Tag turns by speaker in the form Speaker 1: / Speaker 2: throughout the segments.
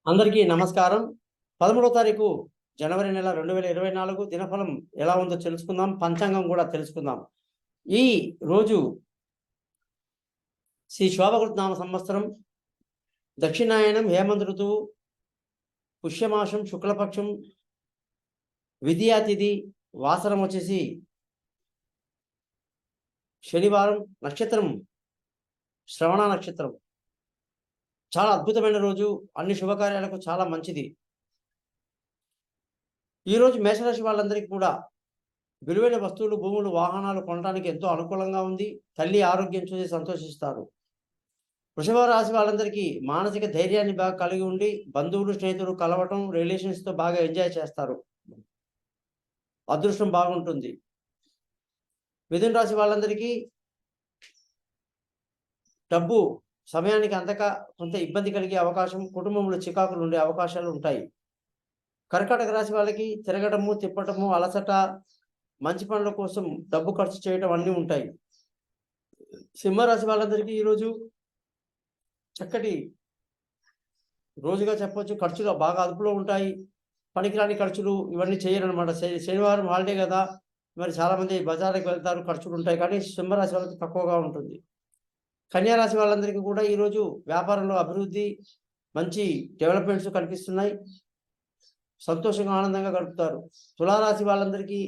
Speaker 1: అందరికీ నమస్కారం. 13వ తారీఖు జనవరి నెల 2024 దినఫలం ఎలా ఉందో తెలుసుకుందాం. పంచాంగం కూడా తెలుసుకుందాం. ఈ రోజు శ్రీ శోభకృత్ నామ సంవత్సరం, దక్షిణాయనం, హేమంత్ ఋతువు, పుష్యమాసం, శుక్లపక్షం, విద్యా తిథి, వాసరం వచ్చేసి శనివారం, నక్షత్రం శ్రవణ నక్షత్రం. చాలా అద్భుతమైన రోజు, అన్ని శుభకార్యాలకు చాలా మంచిది. ఈరోజు మేషరాశి వాళ్ళందరికీ కూడా విలువైన వస్తువులు, భూములు, వాహనాలు కొనడానికి ఎంతో అనుకూలంగా ఉంది. తల్లి ఆరోగ్యం చూసి సంతోషిస్తారు. వృషభ రాశి వాళ్ళందరికీ మానసిక ధైర్యాన్ని బాగా కలిగి ఉండి బంధువులు, స్నేహితులు కలవటం, రిలేషన్స్తో బాగా ఎంజాయ్ చేస్తారు. అదృష్టం బాగుంటుంది. మిథున రాశి వాళ్ళందరికీ డబ్బు సమయానికి అందక కొంత ఇబ్బంది కలిగే అవకాశం, కుటుంబంలో చికాకులు ఉండే అవకాశాలు ఉంటాయి. కర్కాటక రాశి వాళ్ళకి తిరగటము, తిప్పటము, అలసట, మంచి పనుల కోసం డబ్బు ఖర్చు చేయటం అన్నీ ఉంటాయి. సింహరాశి వాళ్ళందరికీ ఈరోజు చక్కటి రోజుగా చెప్పొచ్చు. ఖర్చులు బాగా అదుపులో ఉంటాయి. పనికిరాని ఖర్చులు ఇవన్నీ చేయరనమాట. శనివారం హాలిడే కదా, మరి చాలామంది బజార్కి వెళ్తారు, ఖర్చులు ఉంటాయి. కానీ సింహరాశి వాళ్ళకి తక్కువగా ఉంటుంది. కన్యా రాశి వాళ్ళందరికీ కూడా ఈరోజు వ్యాపారంలో అభివృద్ధి, మంచి డెవలప్మెంట్స్ కనిపిస్తున్నాయి. సంతోషంగా, ఆనందంగా గడుపుతారు. తులారాశి వాళ్ళందరికీ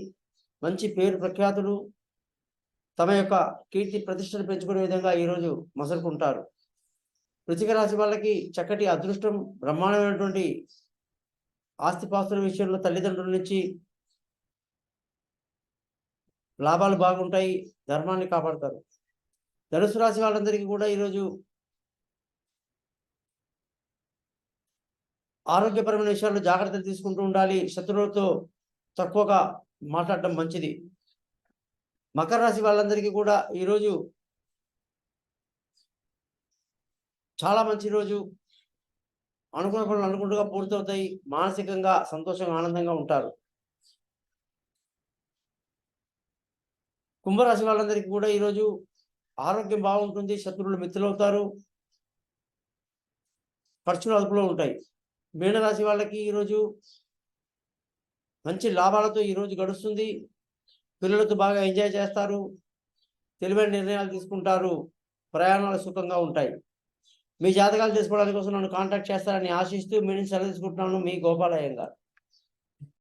Speaker 1: మంచి పేరు ప్రఖ్యాతులు, తమ యొక్క కీర్తి ప్రతిష్టలు పెంచుకునే విధంగా ఈరోజు మసలుకుంటారు. వృశ్చిక రాశి వాళ్ళకి చక్కటి అదృష్టం, బ్రహ్మాండమైనటువంటి ఆస్తిపాస్తుల విషయంలో తల్లిదండ్రుల నుంచి లాభాలు బాగుంటాయి. ధర్మాన్ని కాపాడతారు. ధనుసు రాశి వాళ్ళందరికీ కూడా ఈరోజు ఆరోగ్యపరమైన విషయాల్లో జాగ్రత్తలు తీసుకుంటూ ఉండాలి. శత్రువులతో తక్కువగా మాట్లాడటం మంచిది. మకర రాశి వాళ్ళందరికీ కూడా ఈరోజు చాలా మంచి రోజు. అనుకున్న పనులు అనుకుంటుగా పూర్తవుతాయి. మానసికంగా సంతోషంగా, ఆనందంగా ఉంటారు. కుంభరాశి వాళ్ళందరికీ కూడా ఈరోజు ఆరోగ్యం బాగుంటుంది. శత్రువులు మిత్రులవుతారు. ఖర్చులు అదుపులో ఉంటాయి. మీనరాశి వాళ్ళకి ఈరోజు మంచి లాభాలతో ఈరోజు గడుస్తుంది. పిల్లలతో బాగా ఎంజాయ్ చేస్తారు. తెలివైన నిర్ణయాలు తీసుకుంటారు. ప్రయాణాలు సుఖంగా ఉంటాయి. మీ జాతకాలు తెలుసుకోవడానికి కోసం నన్ను కాంటాక్ట్ చేస్తారని ఆశిస్తూ మీ నుంచి సెలవు తీసుకుంటున్నాను. మీ గోపాలయ్య గారు.